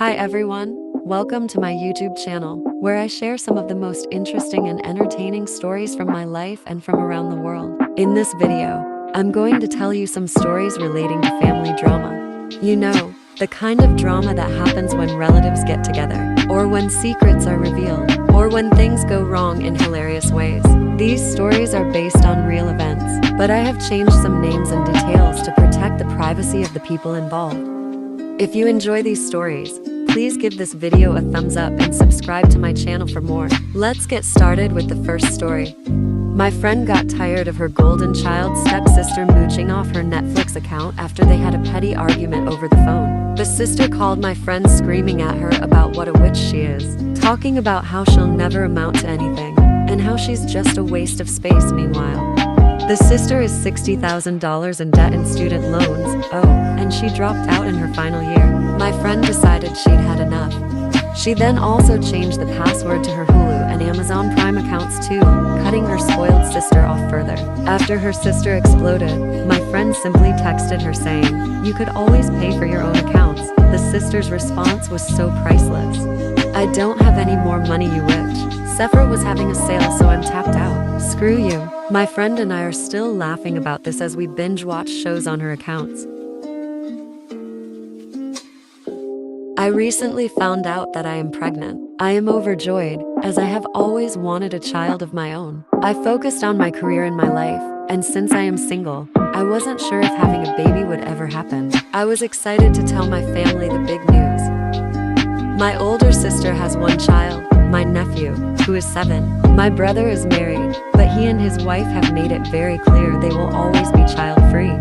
Hi everyone, welcome to my YouTube channel, where I share some of the most interesting and entertaining stories from my life and from around the world. In this video, I'm going to tell you some stories relating to family drama. You know, the kind of drama that happens when relatives get together, or when secrets are revealed, or when things go wrong in hilarious ways. These stories are based on real events, but I have changed some names and details to protect the privacy of the people involved. If you enjoy these stories, please give this video a thumbs up and subscribe to my channel for more. Let's get started with the first story. My friend got tired of her golden child stepsister mooching off her Netflix account after they had a petty argument over the phone. The sister called my friend screaming at her about what a witch she is, talking about how she'll never amount to anything, and how she's just a waste of space. Meanwhile, the sister is $60,000 in debt and student loans, and she dropped out in her final year. My friend decided she'd had enough. She then also changed the password to her Hulu and Amazon Prime accounts too, cutting her spoiled sister off further. After her sister exploded, my friend simply texted her saying, "You could always pay for your own accounts." The sister's response was so priceless. "I don't have any more money, you witch. Sephora was having a sale, so I'm tapped out. Screw you." My friend and I are still laughing about this as we binge watch shows on her accounts. I recently found out that I am pregnant. I am overjoyed, as I have always wanted a child of my own. I focused on my career and my life, and since I am single, I wasn't sure if having a baby would ever happen. I was excited to tell my family the big news. My older sister has one child, my nephew, who is 7. My brother is married, but he and his wife have made it very clear they will always be child-free.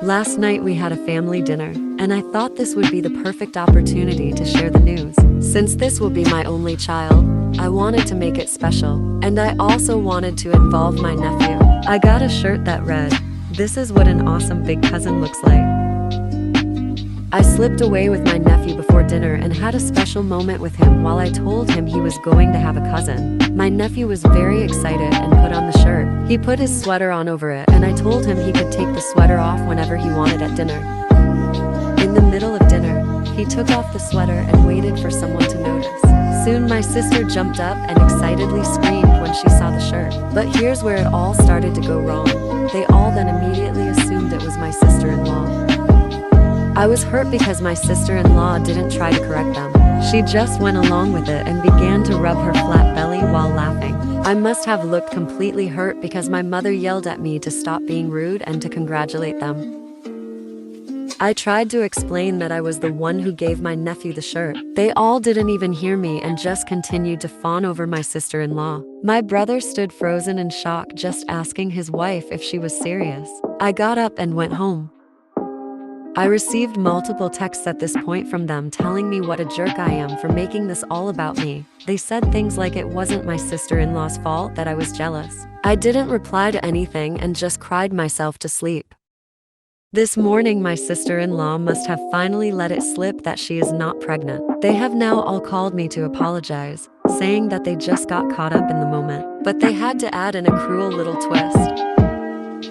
Last night we had a family dinner, and I thought this would be the perfect opportunity to share the news. Since this will be my only child, I wanted to make it special, and I also wanted to involve my nephew. I got a shirt that read, "This is what an awesome big cousin looks like." I slipped away with my nephew before dinner and had a special moment with him while I told him he was going to have a cousin. My nephew was very excited and put on the shirt. He put his sweater on over it, and I told him he could take the sweater off whenever he wanted at dinner. In the middle of dinner, he took off the sweater and waited for someone to notice. Soon my sister jumped up and excitedly screamed when she saw the shirt. But here's where it all started to go wrong. They all then immediately assumed it was my sister-in-law. I was hurt because my sister-in-law didn't try to correct them. She just went along with it and began to rub her flat belly while laughing. I must have looked completely hurt because my mother yelled at me to stop being rude and to congratulate them. I tried to explain that I was the one who gave my nephew the shirt. They all didn't even hear me and just continued to fawn over my sister-in-law. My brother stood frozen in shock, just asking his wife if she was serious. I got up and went home. I received multiple texts at this point from them telling me what a jerk I am for making this all about me. They said things like it wasn't my sister-in-law's fault that I was jealous. I didn't reply to anything and just cried myself to sleep. This morning my sister-in-law must have finally let it slip that she is not pregnant. They have now all called me to apologize, saying that they just got caught up in the moment. But they had to add in a cruel little twist.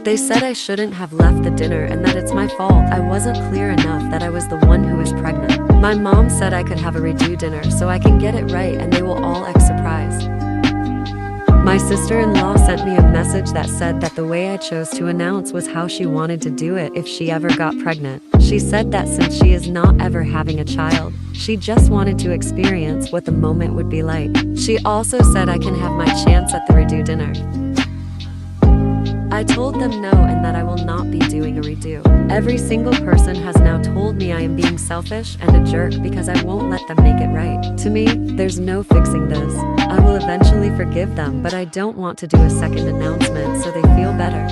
They said I shouldn't have left the dinner and that it's my fault. I wasn't clear enough that I was the one who is pregnant. My mom said I could have a redo dinner so I can get it right and they will all act surprised. My sister-in-law sent me a message that said that the way I chose to announce was how she wanted to do it if she ever got pregnant. She said that since she is not ever having a child, she just wanted to experience what the moment would be like. She also said I can have my chance at the redo dinner. I told them no and that I will not be doing a redo. Every single person has now told me I am being selfish and a jerk because I won't let them make it right. To me, there's no fixing this. I will eventually forgive them, but I don't want to do a second announcement so they feel better.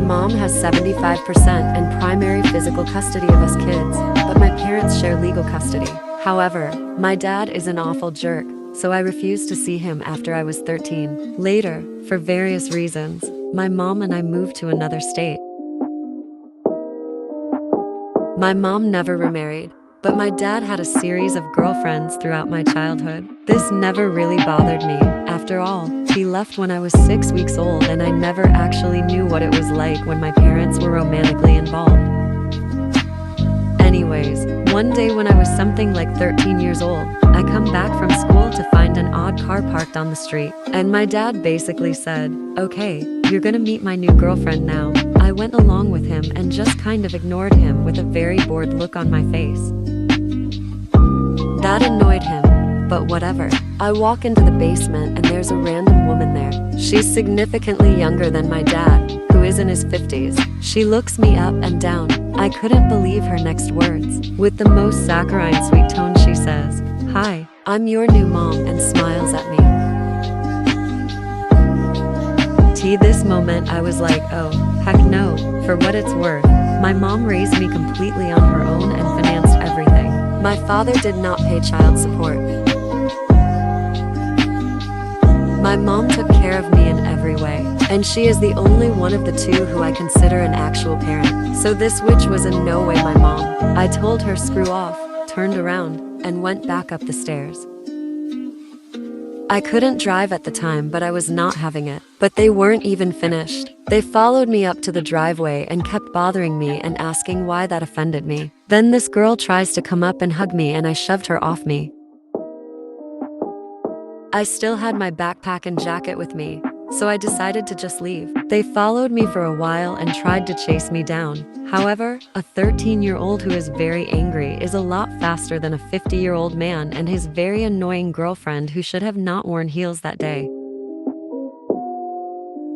Mom has 75% and primary physical custody of us kids, but my parents share legal custody. However, my dad is an awful jerk, so I refused to see him after I was 13. Later, for various reasons, my mom and I moved to another state. My mom never remarried, but my dad had a series of girlfriends throughout my childhood. This never really bothered me. After all, he left when I was 6 weeks old, and I never actually knew what it was like when my parents were romantically involved. Anyways, one day when I was something like 13 years old, I come back from school to find an odd car parked on the street, and my dad basically said, "Okay, you're gonna meet my new girlfriend now." I went along with him and just kind of ignored him with a very bored look on my face. That annoyed him, but whatever. I walk into the basement and there's a random woman there. She's significantly younger than my dad, who is in his 50s. She looks me up and down. I couldn't believe her next words. With the most saccharine sweet tone she says, "Hi, I'm your new mom," and smiles at me. This moment I was like, oh, heck no. For what it's worth, my mom raised me completely on her own and financed everything. My father did not pay child support. My mom took care of me in every way, and she is the only one of the two who I consider an actual parent. So this witch was in no way my mom. I told her screw off, turned around, and went back up the stairs. I couldn't drive at the time, but I was not having it. But they weren't even finished. They followed me up to the driveway and kept bothering me and asking why that offended me. Then this girl tries to come up and hug me, and I shoved her off me. I still had my backpack and jacket with me, so I decided to just leave. They followed me for a while and tried to chase me down. However, a 13-year-old who is very angry is a lot faster than a 50-year-old man and his very annoying girlfriend who should have not worn heels that day.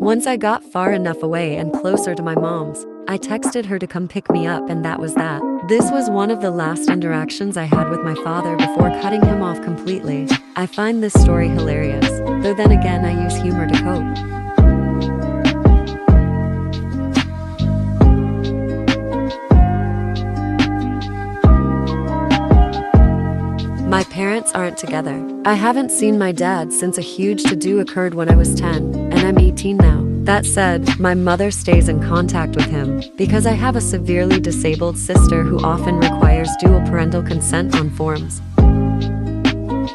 Once I got far enough away and closer to my mom's, I texted her to come pick me up, and that was that. This was one of the last interactions I had with my father before cutting him off completely. I find this story hilarious, though then again I use humor to cope. My parents aren't together. I haven't seen my dad since a huge to-do occurred when I was 10, and I'm 18 now. That said, my mother stays in contact with him because I have a severely disabled sister who often requires dual parental consent on forms.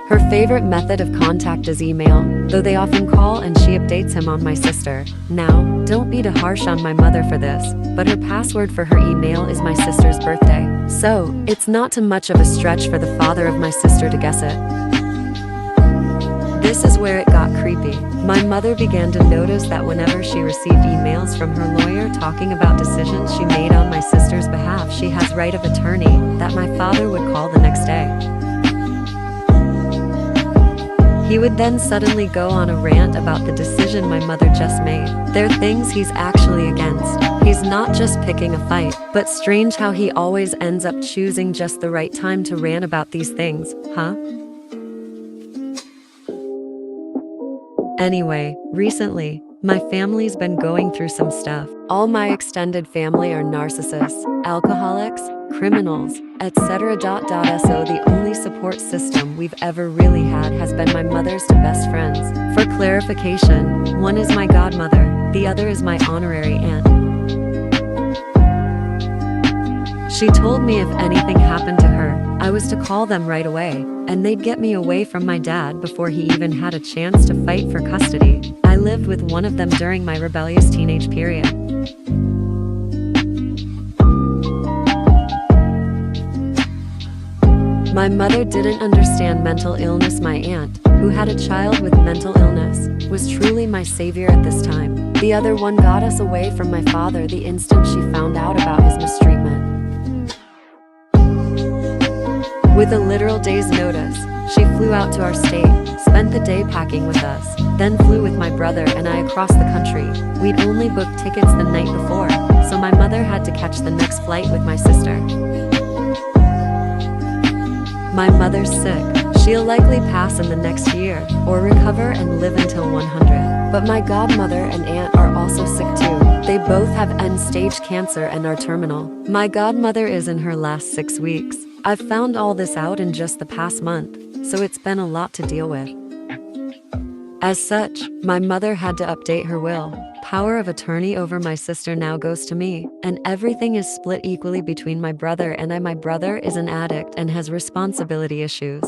Her favorite method of contact is email, though they often call and she updates him on my sister. Now, don't be too harsh on my mother for this, but her password for her email is my sister's birthday. So, it's not too much of a stretch for the father of my sister to guess it. This is where it got creepy. My mother began to notice that whenever she received emails from her lawyer talking about decisions she made on my sister's behalf, she has right of attorney, that my father would call the next day. He would then suddenly go on a rant about the decision my mother just made. They're things he's actually against. He's not just picking a fight, but strange how he always ends up choosing just the right time to rant about these things, huh? Anyway, recently, my family's been going through some stuff. All my extended family are narcissists, alcoholics, criminals, etc. So the only support system we've ever really had has been my mother's two best friends. For clarification, one is my godmother, the other is my honorary aunt. She told me if anything happened to her, I was to call them right away, and they'd get me away from my dad before he even had a chance to fight for custody. I lived with one of them during my rebellious teenage period. My mother didn't understand mental illness. My aunt, who had a child with mental illness, was truly my savior at this time. The other one got us away from my father the instant she found out about his mistreatment. With a literal day's notice, she flew out to our state, spent the day packing with us, then flew with my brother and I across the country. We'd only booked tickets the night before, so my mother had to catch the next flight with my sister. My mother's sick. She'll likely pass in the next year, or recover and live until 100. But my godmother and aunt are also sick too. They both have end-stage cancer and are terminal. My godmother is in her last 6 weeks. I've found all this out in just the past month, so it's been a lot to deal with. As such, my mother had to update her will, power of attorney over my sister now goes to me, and everything is split equally between my brother and I. My brother is an addict and has responsibility issues.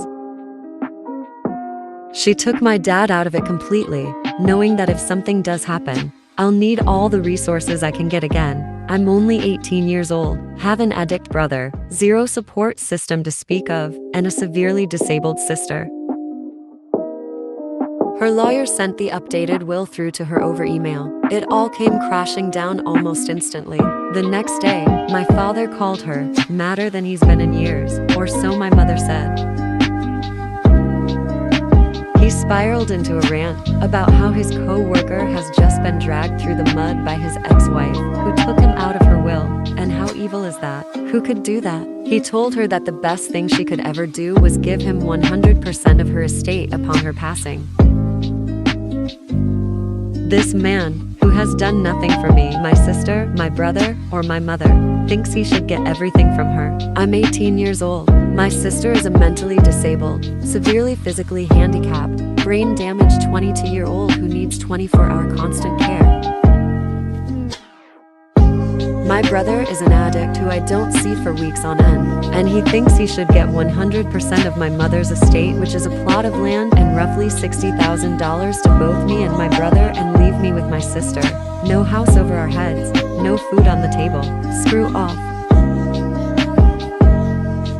She took my dad out of it completely, knowing that if something does happen, I'll need all the resources I can get again. I'm only 18 years old, have an addict brother, zero support system to speak of, and a severely disabled sister. Her lawyer sent the updated will through to her over email. It all came crashing down almost instantly. The next day, my father called her, madder than he's been in years, or so my mother said. He spiraled into a rant about how his co-worker has just been dragged through the mud by his ex-wife, who took him out of her will, and how evil is that? Who could do that? He told her that the best thing she could ever do was give him 100% of her estate upon her passing. This man, who has done nothing for me, my sister, my brother, or my mother, thinks he should get everything from her. I'm 18 years old. My sister is a mentally disabled, severely physically handicapped, brain damaged 22-year-old who needs 24-hour constant care. My brother is an addict who I don't see for weeks on end, and he thinks he should get 100% of my mother's estate, which is a plot of land and roughly $60,000 to both me and my brother, and leave me with my sister. No house over our heads, no food on the table. Screw off.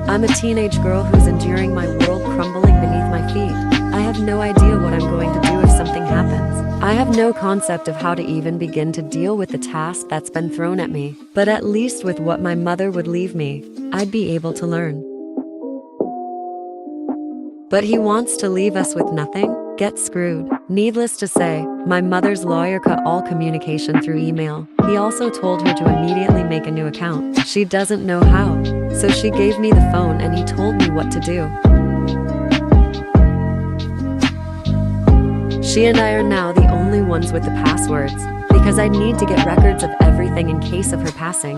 I'm a teenage girl who's enduring my world crumbling beneath my feet. I have no idea what I'm going to do if something happens. I have no concept of how to even begin to deal with the task that's been thrown at me. But at least with what my mother would leave me, I'd be able to learn. But he wants to leave us with nothing? Get screwed. Needless to say, my mother's lawyer cut all communication through email. He also told her to immediately make a new account. She doesn't know how, so she gave me the phone and he told me what to do. She and I are now the only ones with the passwords, because I'd need to get records of everything in case of her passing.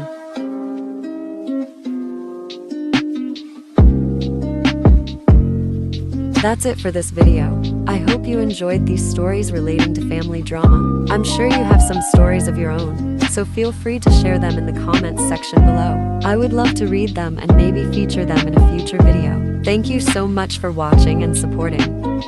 That's it for this video. I hope you enjoyed these stories relating to family drama. I'm sure you have some stories of your own, so feel free to share them in the comments section below. I would love to read them and maybe feature them in a future video. Thank you so much for watching and supporting.